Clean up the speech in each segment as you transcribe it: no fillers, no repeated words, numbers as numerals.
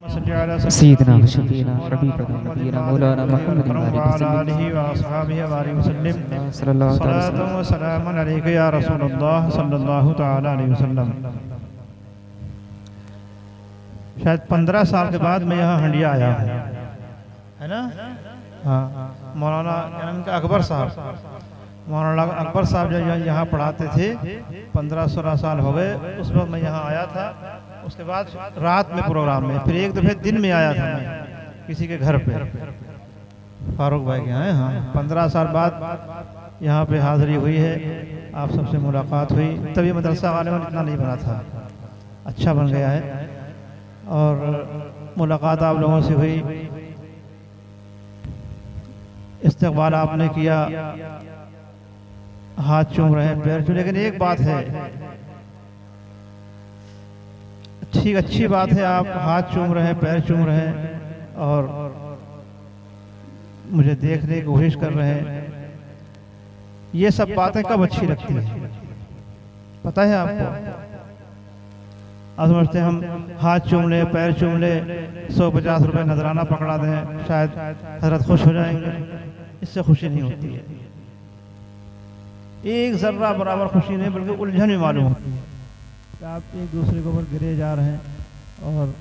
सय्यिदना व शफ़ीना हबीबना नबीना मौलाना मुहम्मदिन सल्लल्लाहु अलैहि या रसूलल्लाह सल्लल्लाहु तआला अलैहि वसल्लम। शायद 15 साल के बाद मैं यहाँ हंडिया आया हूँ, है ना। हाँ, मौलाना इनका अकबर साहब, मौलाना अकबर साहब जब यहाँ पढ़ाते थे 15-16 साल हो गए, उस वक्त मैं यहाँ आया था। उसके बाद रात में प्रोग्राम में, फिर एक दफ़े दिन में आया था मैं किसी के घर पे, फारूक भाई के यहाँ। हाँ, 15 साल बाद यहाँ पे हाज़िरी हुई है, आप सबसे मुलाकात हुई। तभी मदरसा वाले में इतना नहीं बना था, अच्छा बन गया है। और मुलाकात आप लोगों से हुई, इस्तकबाल आपने किया, हाथ चूम रहे हैं, पैर चूम। लेकिन एक बात है, अच्छी बात है, आप हाथ चूम रहे हैं, पैर चूम रहे हैं और मुझे देखने की कोशिश कर रहे हैं। ये सब बातें कब अच्छी लगती है पता है आपको? आज समझते हम हाथ चूम ले, पैर चूम ले, 150 रुपए नजराना पकड़ा दें, शायद हजरत खुश हो जाएंगे। इससे खुशी नहीं होती है, एक जर्रा बराबर खुशी नहीं, बल्कि उलझन भी मालूम होती है। आप एक दूसरे के ऊपर गिरे जा रहे हैं और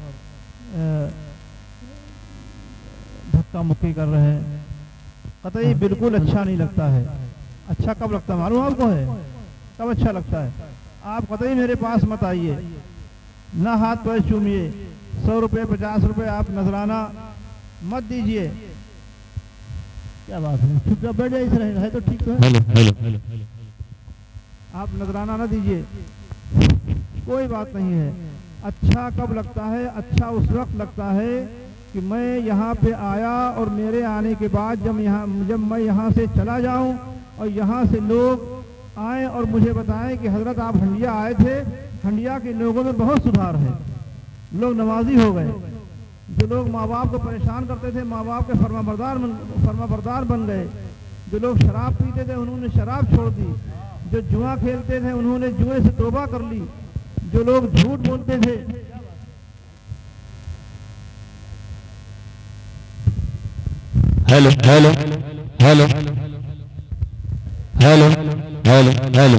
धक्का मुक्की कर रहे हैं, कतई बिल्कुल अच्छा नहीं लगता है। अच्छा कब लगता है मालूम आपको है? कब अच्छा लगता है? आप कतई मेरे पास मत आइए, ना हाथ पैर चूमिए, 100 रुपये 50 रुपये आप नजराना मत दीजिए। क्या बात है, चुपचाप बैठ जाइए, इस है तो ठीक तो है। आप नजराना ना दीजिए, कोई बात नहीं है। अच्छा कब लगता है? अच्छा उस वक्त लगता है कि मैं यहाँ पे आया और मेरे आने के बाद जब मैं यहाँ से चला जाऊँ और यहाँ से लोग आए और मुझे बताएं कि हजरत आप हंडिया आए थे, हंडिया के लोगों में बहुत सुधार है, लोग नमाजी हो गए। जो लोग माँ बाप को परेशान करते थे, माँ बाप के फर्माबरदार बन गए। जो लोग शराब पीते थे, उन्होंने शराब छोड़ दी। जो जुआ खेलते थे, उन्होंने जुए से तौबा कर ली। जो लोग झूठ बोलते थे, hello hello hello hello hello hello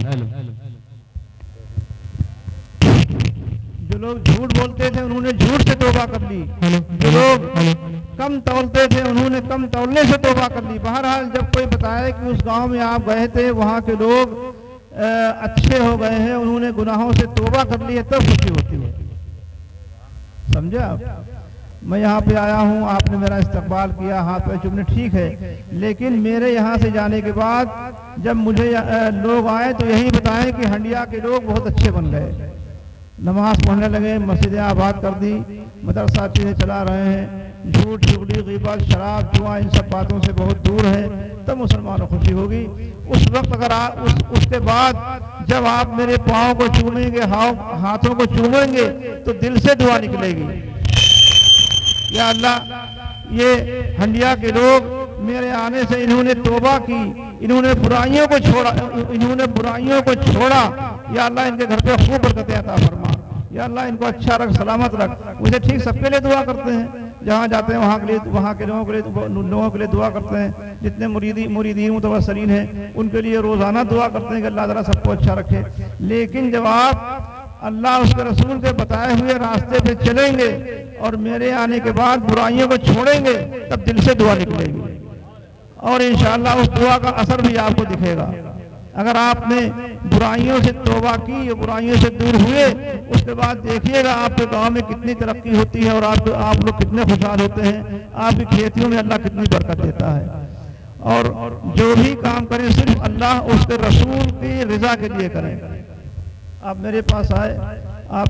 जो लोग झूठ बोलते थे, उन्होंने झूठ से तौबा कर ली। जो लोग कम तौलते थे, उन्होंने कम तौलने से तौबा कर ली। बहरहाल जब कोई बताए कि उस गांव में आप गए थे, वहां के लोग अच्छे हो गए हैं, उन्होंने गुनाहों से तौबा कर ली है, तब खुशी होती है। समझे आप? मैं यहाँ पे आया हूँ, आपने मेरा इस्तकबाल किया, हाथ पैर चूमने, ठीक है। लेकिन मेरे यहाँ से जाने के बाद जब मुझे लोग आए तो यही बताएं कि हंडिया के लोग बहुत अच्छे बन गए, नमाज पढ़ने लगे, मस्जिदें आबाद कर दी, मदरसा चीज़ें चला रहे हैं, झूठ चुगली ग़ीबत शराब जुआ इन सब बातों से बहुत दूर है, तब मुसलमानों को खुशी होगी। उस वक्त अगर उसके बाद जब आप मेरे पाँव को चूमेंगे, हाथों को चूमेंगे, तो दिल से दुआ निकलेगी, या अल्लाह ये हंडिया के लोग मेरे आने से इन्होंने तौबा की, इन्होंने बुराइयों को छोड़ा, या अल्लाह इनके घर पे खूब बरकतें अता फरमा, या अल्लाह इनको अच्छा रख, सलामत रख। मुझे ठीक सबके लिए दुआ करते हैं, जहाँ जाते हैं वहाँ के लोगों के लिए दुआ करते हैं। जितने मुरीदीन मुतवस्सिलीन हैं उनके लिए रोज़ाना दुआ करते हैं कि अल्लाह ताला सबको अच्छा रखे। लेकिन जब आप अल्लाह उसके रसूल के बताए हुए रास्ते पे चलेंगे और मेरे आने के बाद बुराइयों को छोड़ेंगे, तब दिल से दुआ निकलेगी और इंशाअल्लाह उस दुआ का असर भी आपको दिखेगा। अगर आपने बुराइयों से तौबा की या बुराइयों से दूर हुए, उसके बाद देखिएगा आपके गांव में कितनी तरक्की होती है और आप लोग कितने खुशहाल होते हैं, आपकी खेतियों में अल्लाह कितनी बरकत देता है। और जो भी काम करें सिर्फ अल्लाह उसके रसूल की रज़ा के लिए करें। आप मेरे पास आए, आप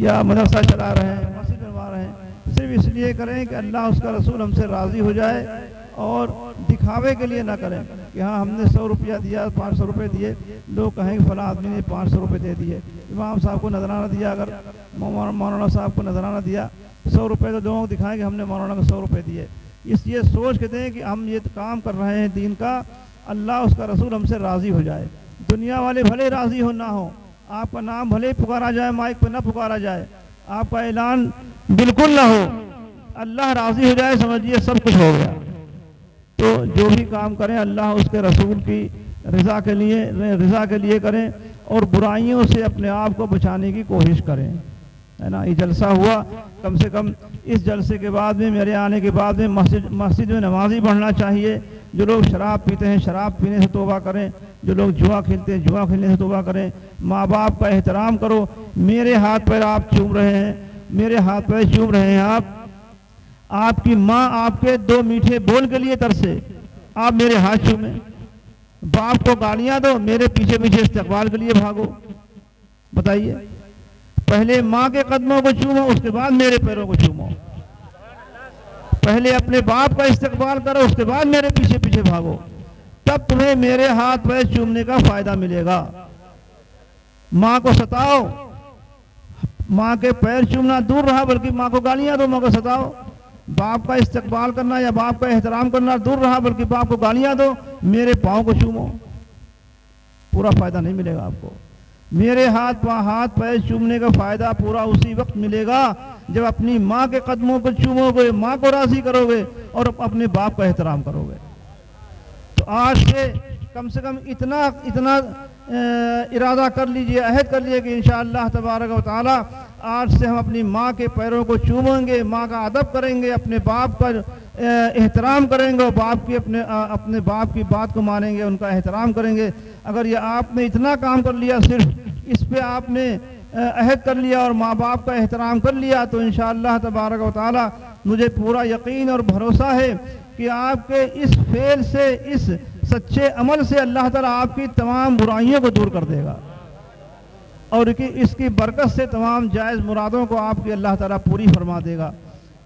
या मदरसा चला रहे हैं, मस्जिद बनवा रहे हैं, सिर्फ इसलिए करें कि अल्लाह उसका रसूल हमसे राज़ी हो जाए, और दिखावे के लिए ना करें कि हाँ हमने 100 रुपया दिया, 500 रुपये दिए, लोग कहें कि फला आदमी ने 500 रुपये दे दिए। इमाम साहब को नजराना दिया, अगर मौलाना साहब को नजराना दिया, 100 रुपये तो लोगों को दिखाएं कि हमने मौलाना को 100 रुपये दिए। इसलिए सोच के दें कि हम ये काम कर रहे हैं दीन का, अल्लाह उसका रसूल हमसे राज़ी हो जाए। दुनिया वाले भले राज़ी हो ना हो, आपका नाम भले ही पुकारा जाए, माइक पर ना पुकारा जाए, आपका ऐलान बिल्कुल ना हो, अल्लाह राज़ी हो जाए, समझिए सब कुछ हो गया। तो जो भी काम करें अल्लाह उसके रसूल की रज़ा के लिए करें और बुराइयों से अपने आप को बचाने की कोशिश करें, है ना। ये जलसा हुआ, कम से कम इस जलसे के बाद में, मेरे आने के बाद में मस्जिद में नमाज ही पढ़ना चाहिए। जो लोग शराब पीते हैं शराब पीने से तौबा करें, जो लोग जुआ खेलते हैं जुआ खेलने से तौबा करें। माँ बाप का एहतराम करो। मेरे हाथ पैर आप चूम रहे हैं, मेरे हाथ पैर चूम रहे हैं आपकी माँ आपके 2 मीठे बोल के लिए तरसे, आप मेरे हाथ चूमें। बाप को गालियां दो, मेरे पीछे पीछे इस्तकबाल के लिए भागो। बताइए, पहले माँ के कदमों को चूमो, उसके बाद मेरे पैरों को चूमो। पहले अपने बाप का इस्तकबाल करो, उसके बाद मेरे पीछे पीछे भागो, तब तुम्हें मेरे हाथ पैर चूमने का फायदा मिलेगा। माँ को सताओ, माँ के पैर चूमना दूर रहा, बल्कि माँ को गालियां दो, माँ को सताओ। बाप का इस्तकबाल करना या बाप का एहतराम करना दूर रहा, बल्कि बाप को गालियां दो, मेरे पाँव को चूमो, पूरा फायदा नहीं मिलेगा आपको। मेरे हाथ पैर चूमने का फायदा पूरा उसी वक्त मिलेगा जब अपनी माँ के कदमों को चूमोगे, माँ को राजी करोगे और अपने बाप का एहतराम करोगे। तो आज से कम इतना इरादा कर लीजिए, अहद कर लीजिए कि इंशाअल्लाह तबारक व तआला आज से हम अपनी माँ के पैरों को चूमेंगे, माँ का अदब करेंगे, अपने बाप का एहतराम करेंगे और अपने बाप की बात को मानेंगे, उनका एहतराम करेंगे। अगर ये आपने इतना काम कर लिया, सिर्फ इस पे आपने अहद कर लिया और माँ बाप का एहतराम कर लिया, तो इंशाअल्लाह तबारक व तआला मुझे पूरा यकीन और भरोसा है कि आपके इस फेल से, इस सच्चे अमल से अल्लाह ताला आपकी तमाम बुराइयों को दूर कर देगा और इसकी बरकत से तमाम जायज़ मुरादों को आपकी अल्लाह ताला पूरी फरमा देगा।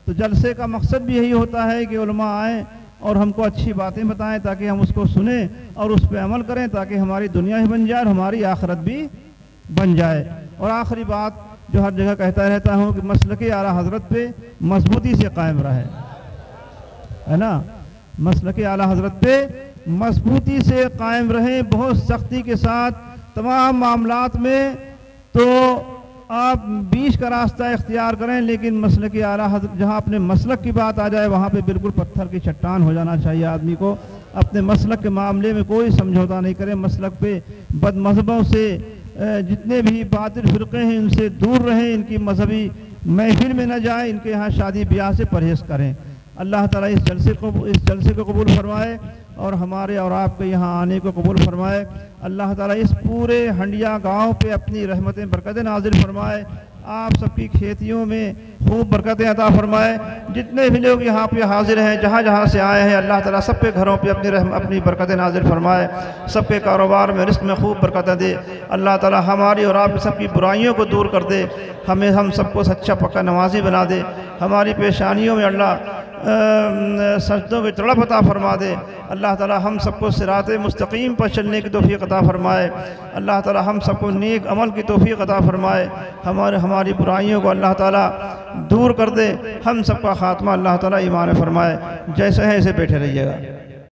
तो जलसे का मकसद भी यही होता है कि उलमा आएँ और हमको अच्छी बातें बताएं ताकि हम उसको सुने और उस पर अमल करें, ताकि हमारी दुनिया भी बन जाए और हमारी आखिरत भी बन जाए। और आखिरी बात जो हर जगह कहता रहता हूँ कि मसलक आला हज़रत पे मजबूती से कायम रहे, है ना। मसलक आला हज़रत पे मजबूती से कायम रहें, बहुत सख्ती के साथ तमाम मामलात में। तो आप बीच का रास्ता इख्तियार करें, लेकिन मसलक आला हज़रत, जहाँ अपने मसलक की बात आ जाए वहाँ पे बिल्कुल पत्थर की चट्टान हो जाना चाहिए आदमी को। अपने मसलक के मामले में कोई समझौता नहीं करें। मसलक पे बदमज़हबों से, जितने भी बातिल फ़िरक़े हैं इनसे दूर रहें, इनकी मजहबी महफिल में न जाएं, इनके यहाँ शादी ब्याह से परहेज़ करें। अल्लाह ताला इस जलसे को कबूल फरमाए और हमारे और आपके यहाँ आने को कबूल फरमाए। अल्लाह ताला इस पूरे हंडिया गांव पे अपनी रहमतें बरकतें नाज़िल फरमाए, आप सबकी खेतियों में खूब बरकतें अता फरमाए। जितने भी लोग यहाँ पे हाजिर हैं, जहाँ जहाँ से आए हैं, अल्लाह ताला सब के घरों पे अपनी बरकतें नाज़िल फरमाए, सबके कारोबार में रिस्क में खूब बरकतें दे। अल्लाह ताला हमारी और आप सबकी बुराइयों को दूर कर दे, हम सबको सच्चा पक्का नमाजी बना दे। हमारी पेशानियों में अल्लाह सजदों की तड़प अता फरमा दे। अल्लाह ताला हम सबको सिराते मुस्तकीम पर चलने की तौफीक अता फरमाए। अल्लाह ताला हम सबको नेक अमल की तौफीक अता फरमाए। हमारी बुराइयों को अल्लाह ताला दूर कर दे। हम सबका खात्मा अल्लाह ताला ईमान फरमाए। जैसे है ऐसे बैठे रहिएगा।